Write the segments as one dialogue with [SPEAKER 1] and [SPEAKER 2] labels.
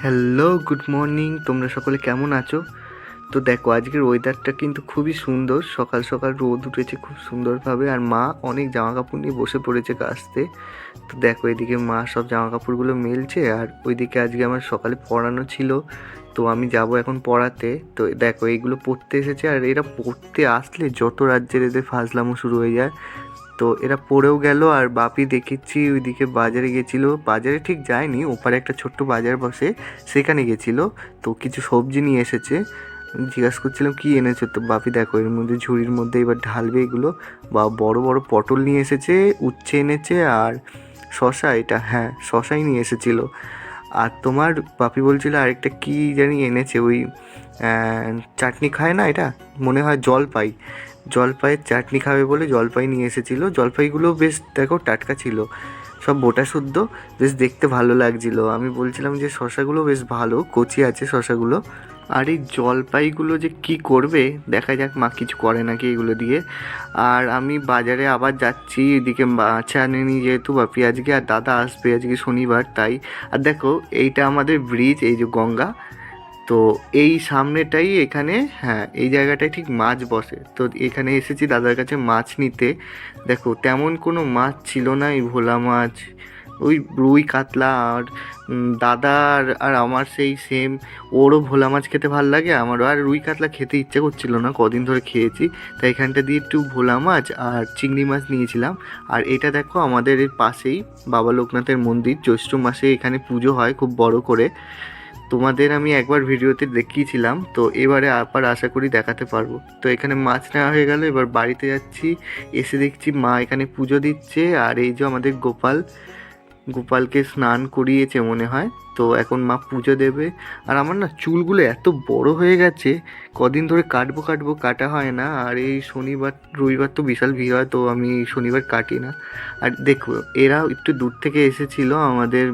[SPEAKER 1] Hello, good morning. তোমরা সকলে কেমন আছো? তো দেখো, আজকের ওয়েদারটা কিন্তু খুবই সুন্দর। সকাল সকাল রোদ উঠেছে খুব সুন্দরভাবে, আর মা অনেক জামা কাপড় নিয়ে বসে পড়েছে কাচতে। তো দেখো, এদিকে মা সব জামা কাপড়গুলো মেলছে, আর ওইদিকে আজকে আমার সকালে পড়ানো ছিল, তো আমি যাব এখন পড়াতে। তো দেখো, এইগুলো পড়তে এসেছে, আর এরা পড়তে আসলে যত রাজ্যের এদের ফাজলামো শুরু হয়ে যায়। তো এরা পড়েও গেল, আর বাপি দেখেছি ওইদিকে বাজারে গেছিলো। বাজারে ঠিক যায়নি, ওপারে একটা ছোট্ট বাজার বসে, সেখানে গেছিলো। তো কিছু সবজি নিয়ে এসেছে। জিজ্ঞাসা করছিলাম কী এনেছো, তো বাপি দেখো এর মধ্যে ঝুড়ির মধ্যে এবার ঢালবে এগুলো। বা বড় বড় পটল নিয়ে এসেছে, উচ্ছে এনেছে, আর শশা, এটা হ্যাঁ শশাই নিয়ে এসেছিলো। আর তোমার বাপি বলছিল আরেকটা কী জানি এনেছে, ওই চাটনি খায় না এটা, মনে হয় জলপাই। জলপাইয়ের চাটনি খাবে বলে জলপাই নিয়ে এসেছিলো। জলপাইগুলো বেশ দেখো টাটকা ছিল, সব বোটা শুদ্ধ, বেশ দেখতে ভালো লাগছিলো। আমি বলছিলাম যে শশাগুলো বেশ ভালো কচি আছে শশাগুলো। আর এই জলপাইগুলো যে কি করবে দেখা যাক, মা কিছু করে নাকি এগুলো দিয়ে। আর আমি বাজারে আবার যাচ্ছি, এদিকে মাছ আনেনি যেহেতু বাপি আজকে, আর দাদা আসবে আজকে শনিবার তাই। আর দেখো, এইটা আমাদের ব্রিজ, এই যে গঙ্গা। তো এই সামনেটাই এখানে, হ্যাঁ এই জায়গাটায় ঠিক মাছ বসে। তো এখানে এসেছি দাদার কাছে মাছ নিতে। দেখো তেমন কোনো মাছ ছিল না, এই ভোলা মাছ, ওই রুই কাতলা। আর দাদা আর আমার সেই সেম, ওরও ভোলা মাছ খেতে ভালো লাগে, আমারও। আর রুই কাতলা খেতে ইচ্ছে করছিল না, কদিন ধরে খেয়েছি, তাই এখানটা দিয়ে একটু ভোলা মাছ আর চিংড়ি মাছ নিয়েছিলাম। আর এটা দেখো, আমাদের এর পাশেই বাবা লোকনাথের মন্দির, জ্যৈষ্ঠ মাসে এখানে পুজো হয় খুব বড় করে। তোমাদের আমি একবার ভিডিওতে দেখিয়েছিলাম, তো এবারে আবার আশা করি দেখাতে পারবো। তো এখানে মাছ নেওয়া হয়ে গেল, এবার বাড়িতে যাচ্ছি। এসে দেখছি মা এখানে পুজো দিচ্ছে, আর এই যে আমাদের গোপালকে স্নান করিয়েছে মনে হয়, তো এখন মা পুজো দেবে। আর আমার না চুলগুলো এত বড় হয়ে গেছে, কদিন ধরে কাটবো কাটা হয় না। আর এই শনিবার রবিবার তো বিশাল ভিড় হয়, তো আমি শনিবার কাটি না। আর দেখো, এরা একটু দূর থেকে এসেছিলো আমাদের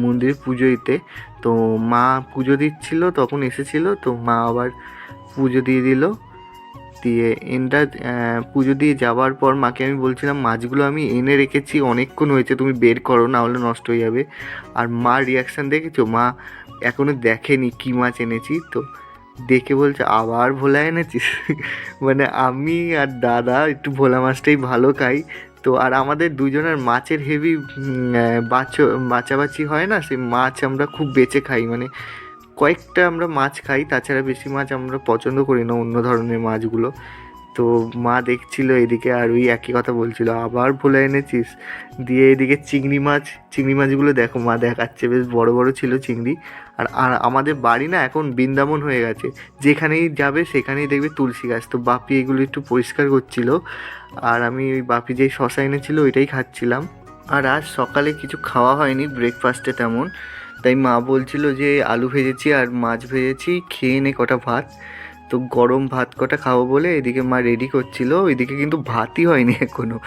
[SPEAKER 1] মন্দির পুজো দিতে। তো মা পুজো দিচ্ছিল তখন এসেছিলো, তো মা আবার পুজো দিয়ে দিল। দিয়ে এনটা পুজো দিয়ে যাওয়ার পর মাকে আমি বলছিলাম মাছগুলো আমি এনে রেখেছি, অনেকক্ষণ হয়েছে, তুমি বের করো, না হলে নষ্ট হয়ে যাবে। আর মার রিয়াকশান দেখেছো, মা এখনও দেখেনি কী মাছ এনেছি। তো দেখে বলছে আবার ভোলা এনেছিস। মানে আমি আর দাদা একটু ভোলা মাছটাই ভালো খাই। তো আর আমাদের দুজনের মাছের হেভি বাছাবাছি হয় না, সেই মাছ আমরা খুব বেছে খাই, মানে কয়েকটা আমরা মাছ খাই, তাছাড়া বেশি মাছ আমরা পছন্দ করি না, অন্য ধরনের মাছগুলো। তো মা দেখছিল এদিকে, আর ওই একই কথা বলছিল আবার ভুলে এনেছিস। দিয়ে এদিকে চিংড়ি মাছগুলো দেখো মা দেখাচ্ছে, বেশ বড় বড় ছিল চিংড়ি। আর আর আমাদের বাড়ি না এখন বৃন্দাবন হয়ে গেছে, যেখানেই যাবে সেখানেই দেখবে তুলসী গাছ। তো বাপি এগুলো একটু পরিষ্কার করছিল, আর আমি ওই বাপি যেই শশা এনেছিল ওইটাই খাচ্ছিলাম। আর আজ সকালে কিছু খাওয়া হয়নি ব্রেকফাস্টে তেমন, তাই মা বলছিল যে আলু ভেজেছি আর মাছ ভেজেছি, খেয়ে নে কটা ভাত। তো গরম ভাত কটা খাবো বলে এদিকে মা রেডি করছিল, ওইদিকে কিন্তু ভাতই হয়নি এখনো।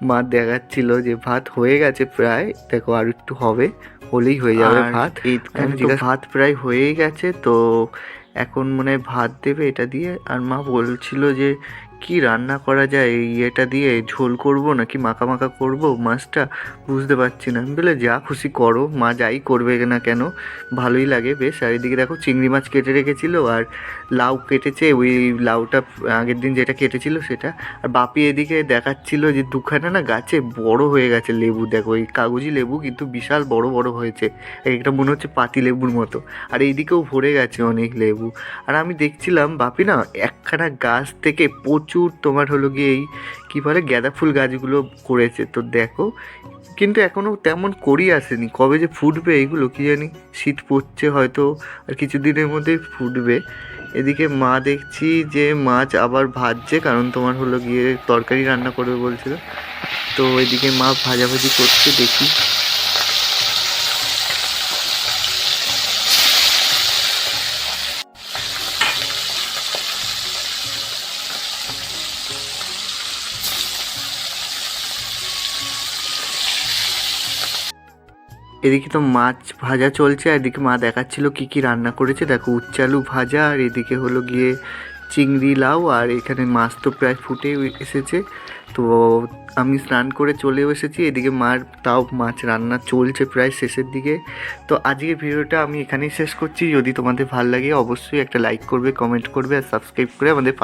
[SPEAKER 1] মা দেখাচ্ছিল যে ভাত হয়ে গেছে প্রায়, দেখো আর একটু হবে, হলেই হয়ে যাবে ভাত। এইখানে তো ভাত প্রায় হয়েই গেছে, তো এখন মনে হয় ভাত দেবে এটা দিয়ে। আর মা বলছিল যে কি রান্না করা যায় এই এটা দিয়ে, ঝোল করব নাকি মাখা মাখা করব মাছটা, বুঝতে পারছি না। আমি বলে যা খুশি করো, মা যাই করবে না কেন ভালোই লাগে বেশ। আর এদিকে দেখো চিংড়ি মাছ কেটে রেখেছিল, আর লাউ কেটেছে, ওই লাউটা আগের দিন যেটা কেটেছিল সেটা। আর বাপি এদিকে দেখাচ্ছিল যে দুখানা না গাছে বড় হয়ে গেছে লেবু, দেখো এই কাগজি লেবু কিন্তু বিশাল বড় বড় হয়েছে, একটা মনে হচ্ছে পাতি লেবুর মতো। আর এইদিকেও ভরে গেছে অনেক লেবু। আর আমি দেখছিলাম বাপি না একখানা গাছ থেকে প্রচুর তোমার হলো গিয়ে এই কী বলে গাঁদা ফুল গাছগুলো করেছে। তো দেখো, কিন্তু এখনও তেমন করি আসেনি, কবে যে ফুটবে এইগুলো কি জানি, শীত পড়ছে হয়তো আর কিছুদিনের মধ্যেই ফুটবে। এদিকে মা দেখছি যে মাছ আবার ভাজছে, কারণ তোমার হলো গিয়ে তরকারি রান্না করবে বলছিল। তো এদিকে মা ভাজাভাজি করছে, দেখি। এদিকে তো মাছ ভাজা চলছে, আর এদিকে মা দেখাচ্ছিল কি কি রান্না করেছে। দেখো উচ্চালু ভাজা, আর এদিকে হলো গিয়ে চিংড়ি লাউ, আর এখানে মাছ তো প্রায় ফুটে এসেছে। তো আমি স্নান করে চলেও এসেছি, এদিকে মার তাও মাছ রান্না চলছে প্রায় শেষের দিকে। তো আজকের ভিডিওটা আমি এখানেই শেষ করছি। যদি তোমাদের ভালো লাগে অবশ্যই একটা লাইক করবে, কমেন্ট করবে আর সাবস্ক্রাইব করে আমাদের